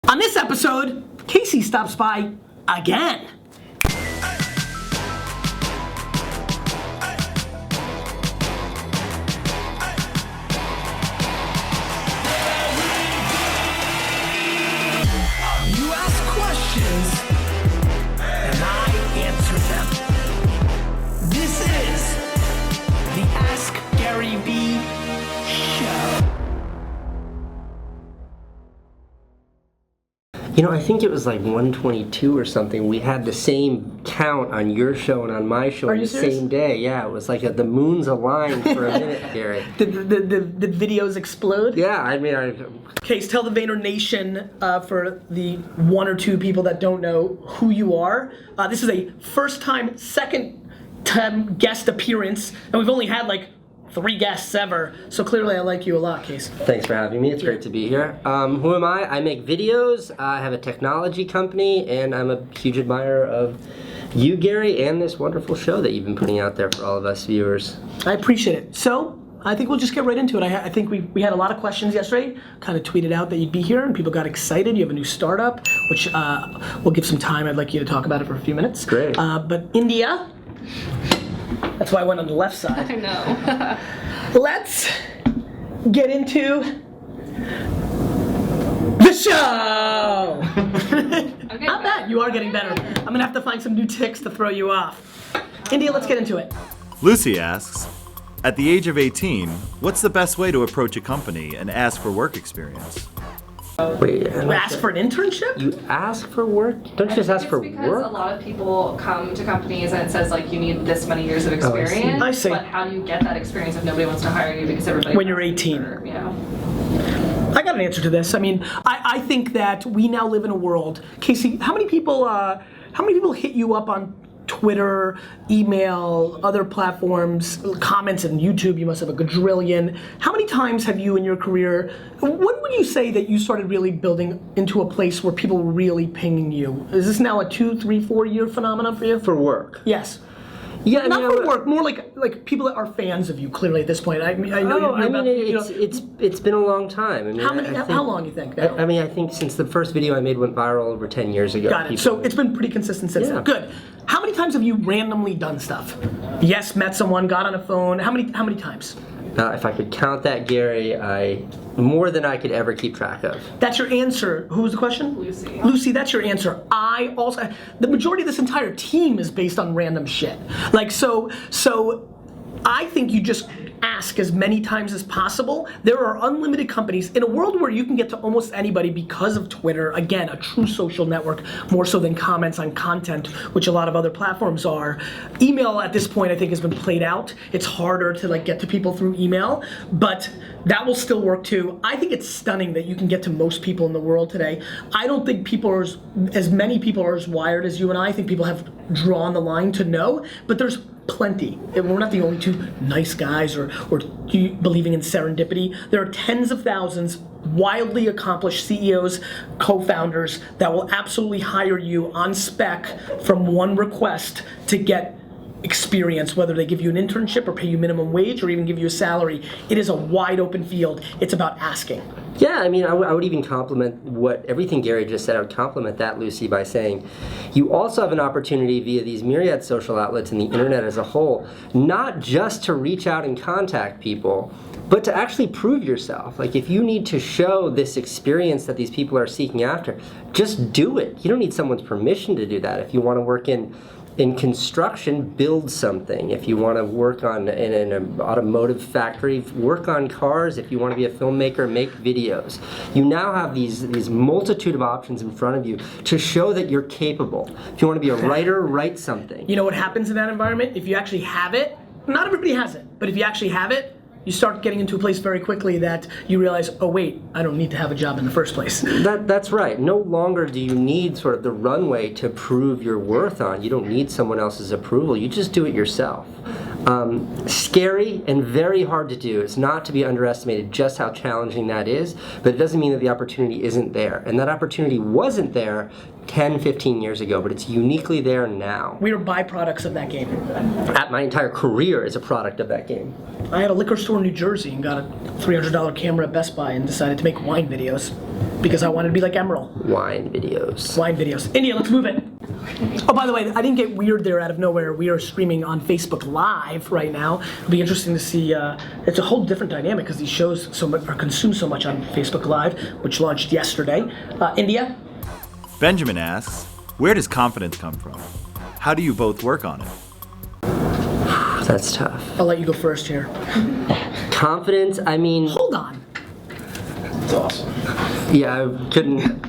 On this episode, Casey stops by again. You ask questions, and I answer them. This is the Ask Gary V Show. You know, I think it was like 122 or something. We had the same count on your show and on my show on the same day. Yeah, it was like the moons aligned for a minute, Gary. Did the videos explode? Yeah, I mean, Case, tell the Vayner Nation, for the one or two people that don't know who you are. This is a second time guest appearance, and we've only had like 3 guests ever, so clearly I like you a lot, Case. Thanks for having me. It's great to be here. Who am I? I make videos, I have a technology company, and I'm a huge admirer of you, Gary, and this wonderful show that you've been putting out there for all of us viewers. I appreciate it. So, I think we'll just get right into it. I think we had a lot of questions yesterday, kind of tweeted out that you'd be here, and people got excited. You have a new startup, which we'll give some time. I'd like you to talk about it for a few minutes. Great. But India, that's why I went on the left side. I know. Let's get into the show! Not bad, you are getting better. I'm gonna have to find some new ticks to throw you off. India, let's get into it. Lucy asks, at the age of 18, what's the best way to approach a company and ask for work experience? Wait, You ask for an internship? You ask for work? Don't you just ask for because work? a lot of people come to companies and it says like you need this many years of experience. I see. But how do you get that experience if nobody wants to hire you because everybody When you're wants 18. to, yeah. I got an answer to this. I mean, I think that we now live in a world. Casey, how many people hit you up on Twitter, email, other platforms, comments on YouTube? You must have a quadrillion. How many times have you in your career, when would you say that you started really building into a place where people were really pinging you? Is this now a 2, 3, 4 year phenomenon for you? For work? Yes. Yeah, I Not mean, for work, more like people that are fans of you. Clearly at this point, I know. It's been a long time. I mean, How long you think? Now? I think since the first video I made went viral over 10 years ago. Got it. So it's been pretty consistent since then. Good. How many times have you randomly done stuff? Yes, met someone, got on a phone. How many times? If I could count that, Gary, more than I could ever keep track of. That's your answer. Who was the question? Lucy. Lucy, that's your answer. The majority of this entire team is based on random shit. Like, so I think you just ask as many times as possible. There are unlimited companies in a world where you can get to almost anybody because of Twitter. Again, a true social network, more so than comments on content, which a lot of other platforms are. Email at this point I think has been played out. It's harder to like get to people through email, but that will still work too. I think it's stunning that you can get to most people in the world today. I don't think people are as many people are as wired as you and I. I think people have drawn the line to know, but there's plenty. We're not the only two nice guys or believing in serendipity. There are tens of thousands wildly accomplished CEOs, co-founders that will absolutely hire you on spec from one request to get experience, whether they give you an internship or pay you minimum wage or even give you a salary. It is a wide open field. It's about asking. Yeah, I mean, I would even compliment everything Gary just said. I would compliment that, Lucy, by saying you also have an opportunity via these myriad social outlets and the internet as a whole, not just to reach out and contact people, but to actually prove yourself. Like, if you need to show this experience that these people are seeking after, just do it. You don't need someone's permission to do that. If you want to work in construction, build something. If you want to work in an automotive factory, work on cars. If you want to be a filmmaker, make videos. You now have these multitude of options in front of you to show that you're capable. If you want to be a writer, write something. You know what happens in that environment? If you actually have it, not everybody has it, but if you actually have it, you start getting into a place very quickly that you realize, oh wait, I don't need to have a job in the first place. That's right. No longer do you need sort of the runway to prove your worth on. You don't need someone else's approval. You just do it yourself. Scary and very hard to do. It's not to be underestimated just how challenging that is, but it doesn't mean that the opportunity isn't there. And that opportunity wasn't there 10, 15 years ago, but it's uniquely there now. We are byproducts of that game. My entire career is a product of that game. I had a liquor store in New Jersey and got a $300 camera at Best Buy and decided to make wine videos. because I wanted to be like Emerald. Wine videos. Wine videos. India, let's move it. Oh, by the way, I didn't get weird there out of nowhere. We are streaming on Facebook Live right now. It'll be interesting to see. It's a whole different dynamic because these shows are consumed so much on Facebook Live, which launched yesterday. India? Benjamin asks, where does confidence come from? How do you both work on it? That's tough. I'll let you go first here. Confidence, I mean... Hold on. That's awesome. Yeah, I couldn't...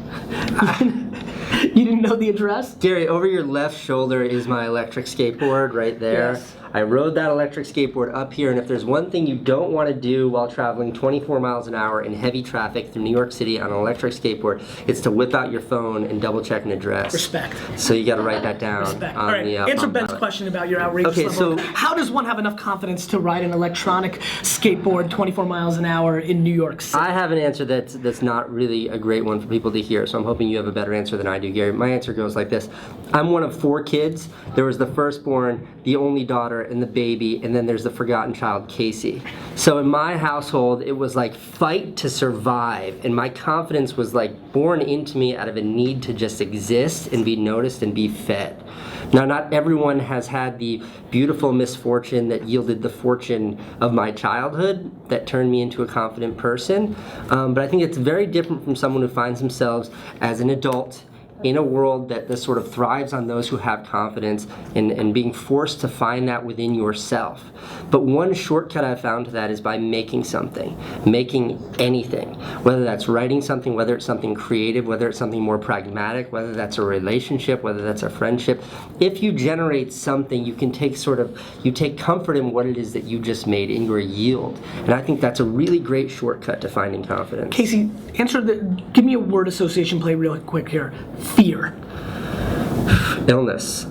You didn't know the address? Gary, over your left shoulder is my electric skateboard right there. Yes. I rode that electric skateboard up here, and if there's one thing you don't want to do while traveling 24 miles an hour in heavy traffic through New York City on an electric skateboard, it's to whip out your phone and double check an address. Respect. So you got to write that down. Respect. On All right, the answer Palm Ben's Pilot. question about your outrageous Okay, level. so- How does one have enough confidence to ride an electronic skateboard 24 miles an hour in New York City? I have an answer that's not really a great one for people to hear, so I'm hoping you have a better answer than I do, Gary. My answer goes like this. I'm one of 4 kids. There was the firstborn, the only daughter, and the baby, and then there's the forgotten child, Casey. So in my household, it was like fight to survive, and my confidence was like born into me out of a need to just exist and be noticed and be fed. Now, not everyone has had the beautiful misfortune that yielded the fortune of my childhood that turned me into a confident person, but I think it's very different from someone who finds themselves as an adult in a world that sort of thrives on those who have confidence and being forced to find that within yourself. But one shortcut I've found to that is by making something, making anything, whether that's writing something, whether it's something creative, whether it's something more pragmatic, whether that's a relationship, whether that's a friendship. If you generate something, you can take comfort in what it is that you just made in your yield. And I think that's a really great shortcut to finding confidence. Casey, give me a word association play real quick here. Fear. Illness.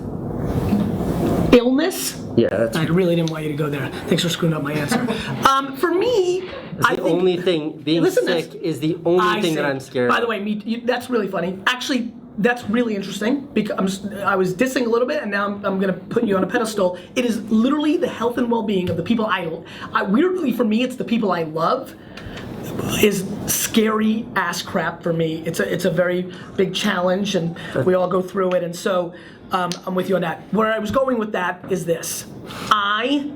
Illness? Yeah, that's I really didn't want you to go there. Thanks for screwing up my answer. For me, I the think... only thing, being Listen to sick this. is the only thing see. that I'm scared By the of. way, that's really funny. Actually, that's really interesting because I was dissing a little bit, and now I'm going to put you on a pedestal. It is literally the health and well-being of the people I weirdly, for me, it's the people I love. Is scary ass crap for me. It's a very big challenge, and we all go through it. And so I'm with you on that. Where I was going with that is this: I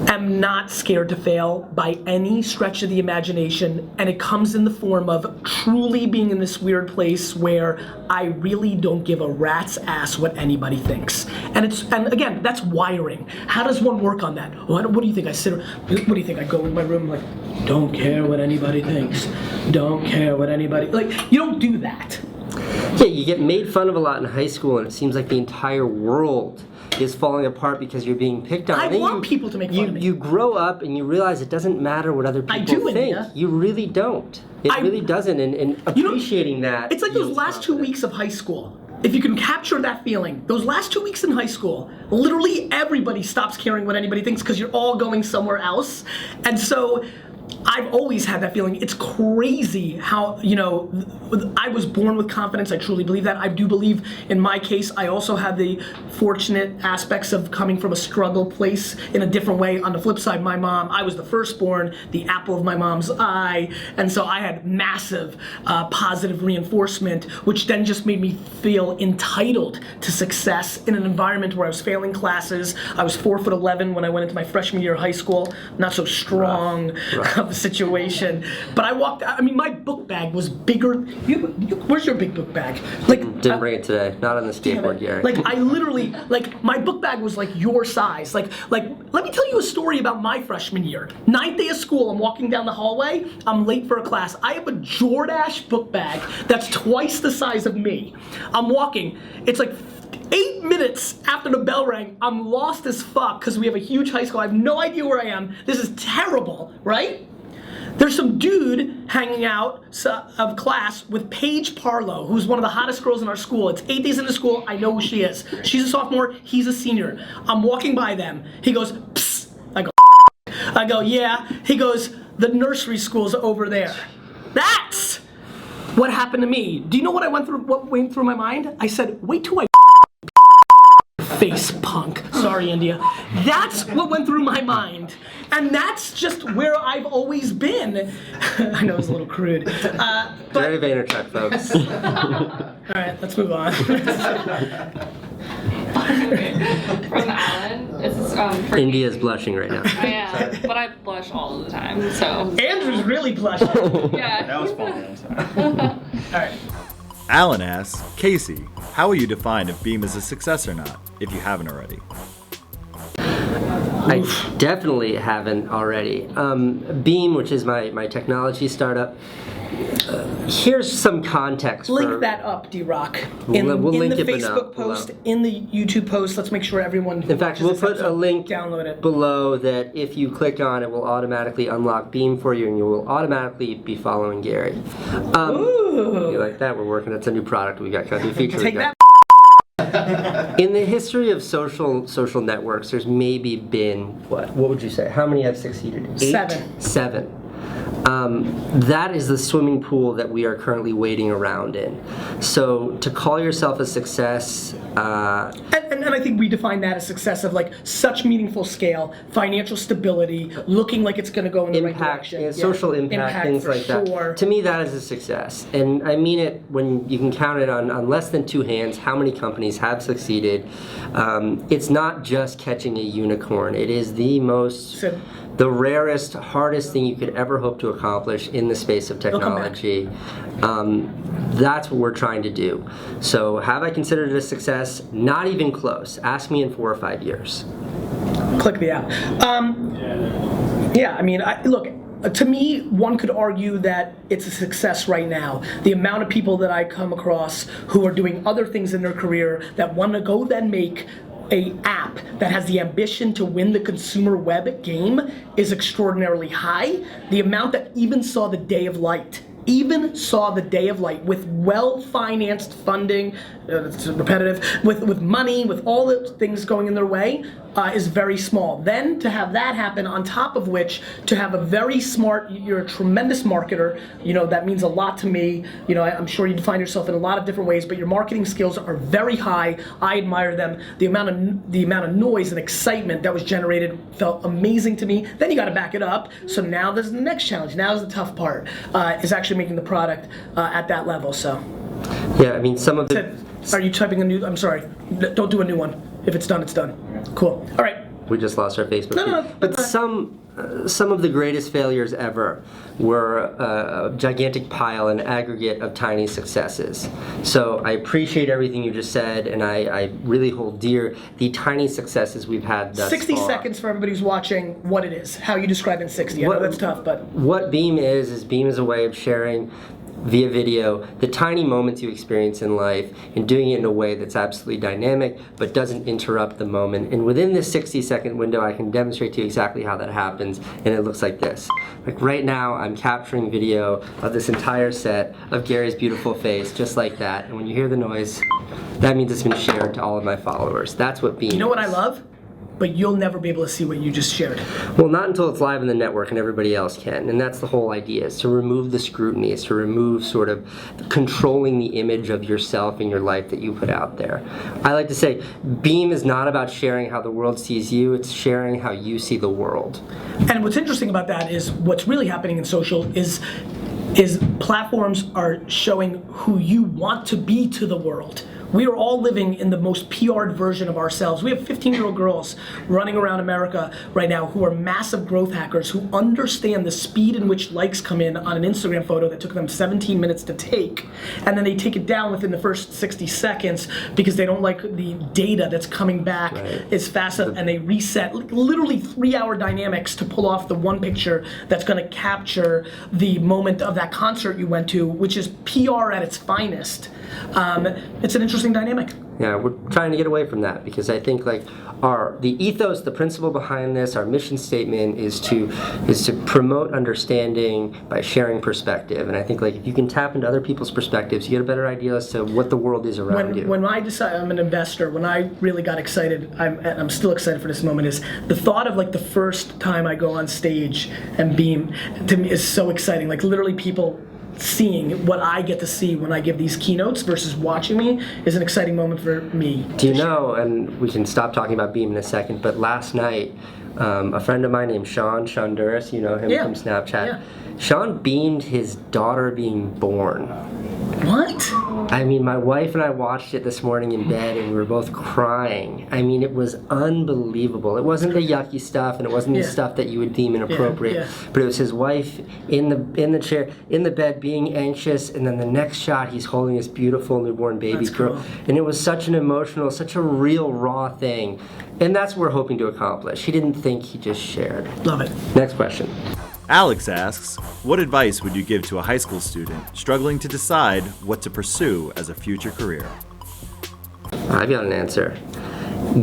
am not scared to fail by any stretch of the imagination, and it comes in the form of truly being in this weird place where I really don't give a rat's ass what anybody thinks. And again, that's wiring. How does one work on that? What do you think? What do you think? I go in my room like, don't care what anybody thinks. Don't care what anybody, like, you don't do that. Yeah, you get made fun of a lot in high school, and it seems like the entire world is falling apart because you're being picked on. I And then want people to make fun of me. You grow up and you realize it doesn't matter what other people I do, think. India. You really don't. It really doesn't. And appreciating that. It's like those yields last 2 confidence. weeks of high school. If you can capture that feeling, those last 2 weeks in high school, literally everybody stops caring what anybody thinks because you're all going somewhere else. And so I've always had that feeling. It's crazy how, I was born with confidence. I truly believe that. I do believe, in my case, I also have the fortunate aspects of coming from a struggle place in a different way. On the flip side, my mom, I was the firstborn, the apple of my mom's eye, and so I had massive positive reinforcement, which then just made me feel entitled to success in an environment where I was failing classes. I was 4'11" when I went into my freshman year of high school. Not so strong of a situation, but I walked out. I mean, my book bag was bigger. Where's your big book bag? Didn't bring it today. Not on the skateboard, Gary. Like, I literally, my book bag was like your size. Like, let me tell you a story about my freshman year. 9th day of school, I'm walking down the hallway. I'm late for a class. I have a Jordache book bag that's twice the size of me. I'm walking. It's like 8 minutes after the bell rang, I'm lost as fuck because we have a huge high school. I have no idea where I am. This is terrible, right? There's some dude hanging out of class with Paige Parlow, who's one of the hottest girls in our school. It's 8 days into school. I know who she is. She's a sophomore. He's a senior. I'm walking by them. He goes, psst. I go, yeah. He goes, the nursery school's over there. That's what happened to me. Do you know what went through my mind? I said, wait till I Face punk. Sorry, India. That's what went through my mind. And that's just where I've always been. I know it's a little crude. Very Vaynerchuk, folks. All right, let's move on. Okay. From Alan, this is for India's blushing right now. I am, but I blush all the time, so. Andrew's really blushing. Yeah. That was fun. I'm sorry. All right. Alan asks, Casey, how will you define if Beme is a success or not, if you haven't already? I definitely haven't already. Beme, which is my technology startup, here's some context. Link that up, D-Rock. In, We'll in link the it Facebook below. post, in the YouTube post. Let's make sure everyone. In fact, we'll put a link Download it. below that if you click on it, will automatically unlock Beme for you, and you will automatically be following Gary. Ooh. You like that? We're working. That's a new product we got. New feature. Take we got. that. In the history of social networks, there's maybe been what would you say? How many have succeeded? 7. 7. That is the swimming pool that we are currently wading around in. So to call yourself a success, And I think we define that as success of like such meaningful scale, financial stability, looking like it's going to go in the right impact, direction. social impact, things for like sure. that. To me, that is a success, and I mean it when you can count it on less than 2 hands. How many companies have succeeded? It's not just catching a unicorn. It is the rarest, hardest thing you could ever hope to accomplish in the space of technology. That's what we're trying to do. So have I considered it a success? Not even close. Ask me in 4 or 5 years. Click the app. Yeah, I mean, look, to me, one could argue that it's a success right now. The amount of people that I come across who are doing other things in their career that want to go then make a app that has the ambition to win the consumer web game is extraordinarily high. The amount that even saw the day of light with well-financed funding, it's repetitive, with money, with all the things going in their way, is very small. Then to have that happen, on top of which, to have a very smart, you're a tremendous marketer, that means a lot to me. I'm sure you define yourself in a lot of different ways, but your marketing skills are very high. I admire them. The amount of noise and excitement that was generated felt amazing to me. Then you got to back it up. So now there's the next challenge. Now's the tough part, is actually making the product at that level. So. Yeah, I mean, some of the... Are you typing a new? I'm sorry. Don't do a new one. If it's done, it's done. Cool. All right. We just lost our Facebook feed. No, but some of the greatest failures ever were a gigantic pile, an aggregate of tiny successes. So I appreciate everything you just said, and I really hold dear the tiny successes we've had thus 60 far. seconds for everybody who's watching what it is. How you describe it in 60. I know that's tough, but... What Beme is Beme is a way of sharing via video the tiny moments you experience in life and doing it in a way that's absolutely dynamic but doesn't interrupt the moment. And within this 60-second window, I can demonstrate to you exactly how that happens, and it looks like this. Like right now, I'm capturing video of this entire set of Gary's beautiful face, just like that. And when you hear the noise, that means it's been shared to all of my followers. That's what Beme is. You know what I love? But you'll never be able to see what you just shared. Well, not until it's live in the network and everybody else can. And that's the whole idea, is to remove the scrutiny, is to remove sort of controlling the image of yourself and your life that you put out there. I like to say, Beme is not about sharing how the world sees you, it's sharing how you see the world. And what's interesting about that is what's really happening in social is platforms are showing who you want to be to the world. We are all living in the most PR'd version of ourselves. We have 15-year-old girls running around America right now who are massive growth hackers who understand the speed in which likes come in on an Instagram photo that took them 17 minutes to take, and then they take it down within the first 60 seconds because they don't like the data that's coming back as fast, and they reset literally 3-hour dynamics to pull off the one picture that's going to capture the moment of that concert you went to, which is PR at its finest. It's an interesting dynamic. Yeah, we're trying to get away from that because I think like the ethos, the principle behind this, our mission statement is to promote understanding by sharing perspective. And I think like if you can tap into other people's perspectives, you get a better idea as to what the world is around you. When I decided I'm an investor, when I really got excited, I'm still excited for this moment, is the thought of like the first time I go on stage and Beme to me is so exciting. Like literally people seeing what I get to see when I give these keynotes versus watching me is an exciting moment for me. Do you know, and we can stop talking about Beme in a second, but last night, a friend of mine named Sean Duras, you know him from Snapchat, Sean beamed his daughter being born. What? I mean, my wife and I watched it this morning in bed, and we were both crying. I mean, it was unbelievable. It wasn't the yucky stuff, and it wasn't the stuff that you would deem inappropriate. But it was his wife in the chair, in the bed, being anxious, and then the next shot, he's holding this beautiful newborn baby girl. Cool. And it was such an emotional, such a real, raw thing. And that's what we're hoping to accomplish. He didn't think, he just shared. Love it. Next question. Alex asks, what advice would you give to a high school student struggling to decide what to pursue as a future career? I've got an answer.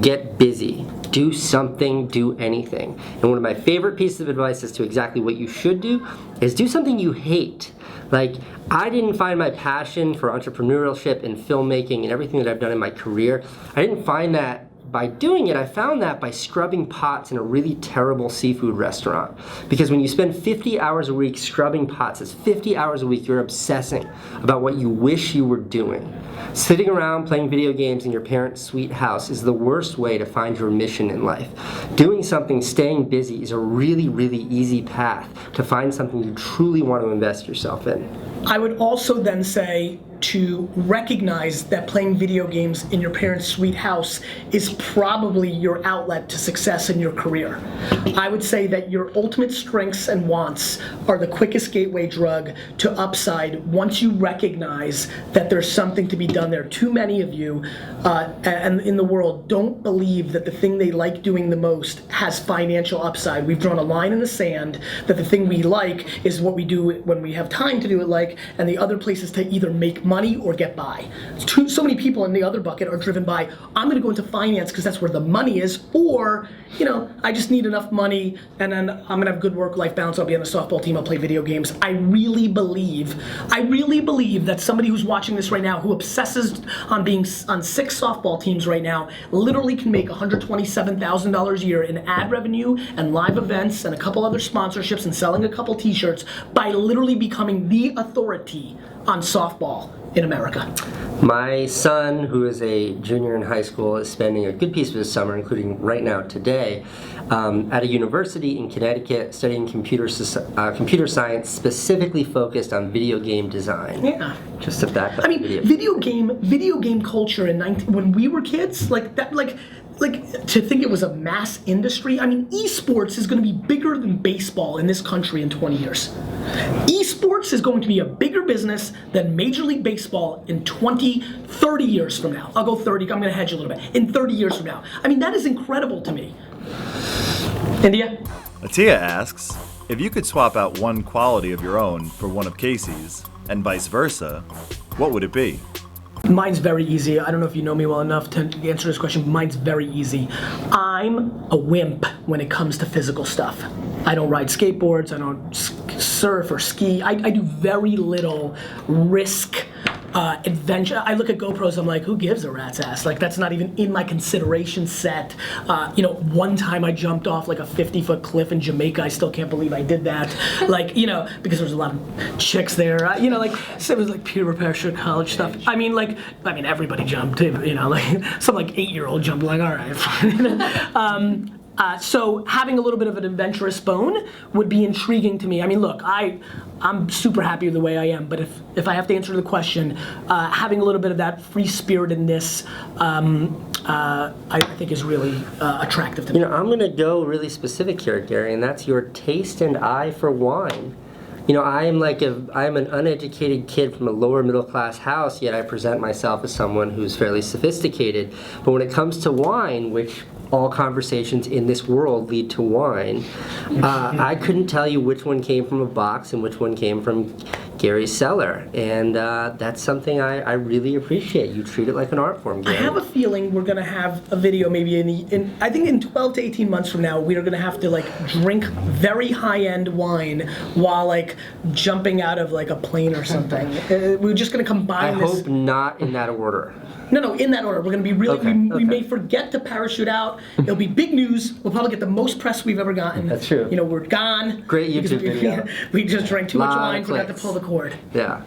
Get busy. Do something, do anything. And one of my favorite pieces of advice as to exactly what you should do is do something you hate. Like, I didn't find my passion for entrepreneurship and filmmaking and everything that I've done in my career. I didn't find that by doing it. I found that by scrubbing pots in a really terrible seafood restaurant. Because when you spend 50 hours a week scrubbing pots, it's 50 hours a week you're obsessing about what you wish you were doing. Sitting around playing video games in your parents' sweet house is the worst way to find your mission in life. Doing something, staying busy, is a really, really easy path to find something you truly want to invest yourself in. I would also then say to recognize that playing video games in your parents' sweet house is probably your outlet to success in your career. I would say that your ultimate strengths and wants are the quickest gateway drug to upside once you recognize that there's something to be done there. Too many of you and in the world don't believe that the thing they like doing the most has financial upside. We've drawn a line in the sand that the thing we like is what we do when we have time to do it like, and the other places to either make money or get by. So many people in the other bucket are driven by, I'm gonna go into finance because that's where the money is, or, you know, I just need enough money and then I'm gonna have good work-life balance, I'll be on the softball team, I'll play video games. I really believe that somebody who's watching this right now who obsesses on being on 6 softball teams right now literally can make $127,000 a year in ad revenue and live events and a couple other sponsorships and selling a couple t-shirts by literally becoming the authority on softball in America. My son, who is a junior in high school, is spending a good piece of his summer, including right now today, at a university in Connecticut studying computer science, specifically focused on video game design. Yeah. Just to back up. I mean, video game culture when we were kids, like to think it was a mass industry. I mean, esports is going to be bigger than baseball in this country in 20 years. Esports is going to be a bigger business than Major League Baseball in 30 years from now. I'll go 30, I'm going to hedge a little bit. In 30 years from now. I mean, that is incredible to me. India? Atia asks, if you could swap out one quality of your own for one of Casey's, and vice versa, what would it be? Mine's very easy. I don't know if you know me well enough to answer this question. Mine's very easy. I'm a wimp when it comes to physical stuff. I don't ride skateboards, I don't surf or ski. I do very little risk adventure. I look at GoPros, I'm like, who gives a rat's ass? Like, that's not even in my consideration set. You know, one time I jumped off like a 50-foot cliff in Jamaica. I still can't believe I did that. Like, you know, because there was a lot of chicks there. You know, like, so it was like peer pressure, college stuff. I mean, everybody jumped, you know, like some like 8-year-old jumped, like, all right. So having a little bit of an adventurous bone would be intriguing to me. I mean, look, I'm super happy with the way I am, but if I have to answer the question, having a little bit of that free-spiritedness, I think is really attractive to me. You know, I'm going to go really specific here, Gary, and that's your taste and eye for wine. You know, I'm an uneducated kid from a lower middle class house, yet I present myself as someone who's fairly sophisticated. But when it comes to wine, which all conversations in this world lead to wine, I couldn't tell you which one came from a box and which one came from Gary's cellar, and that's something I really appreciate. You treat it like an art form, Gary. I have a feeling we're gonna have a video maybe I think in 12 to 18 months from now, we are gonna have to like drink very high-end wine while like jumping out of like a plane or something. We're just gonna combine this. I hope not in that order. No, in that order. We're gonna be really, Okay, we may forget to parachute out. It'll be big news. We'll probably get the most press we've ever gotten. That's true. You know, we're gone. Great YouTube because video. We just drank too much Lot of wine, forgot to clicks. pull the cord. Yeah.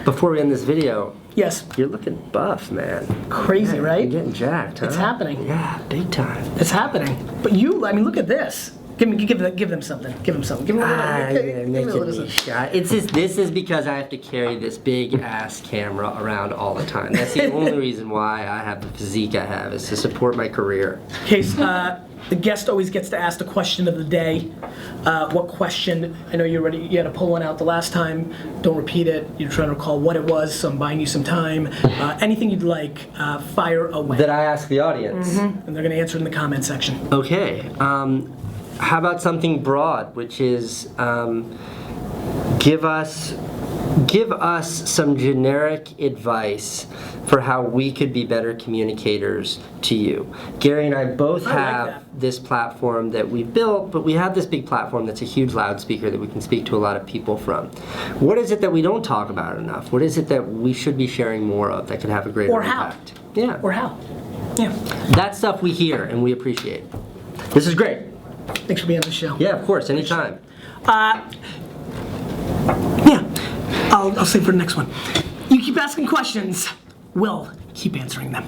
Before we end this video, Yes. you're looking buff, man. Crazy, Yeah, right? You're getting jacked, huh? It's happening. Yeah, big time. It's happening. But you, I mean, look at this. Give them something. Give them something. Give them a little. Ah, give yeah, them make a it little me shy. It's just, this is because I have to carry this big ass camera around all the time. That's the only reason why I have the physique I have, is to support my career. Okay, the guest always gets to ask the question of the day. What question? I know you had to pull one out the last time. Don't repeat it. You're trying to recall what it was, so I'm buying you some time. Anything you'd like, fire away. That I ask the audience. And they're going to answer in the comment section. Okay. How about something broad, which is give us some generic advice for how we could be better communicators to you. Gary and I both have this platform that we've built, but we have this big platform that's a huge loudspeaker that we can speak to a lot of people from. What is it that we don't talk about enough? What is it that we should be sharing more of that could have a greater impact? Yeah. Or how? Yeah. That stuff we hear and we appreciate. This is great. Thanks for being on the show. Yeah, of course, anytime. Yeah. I'll save for the next one. You keep asking questions. We'll keep answering them.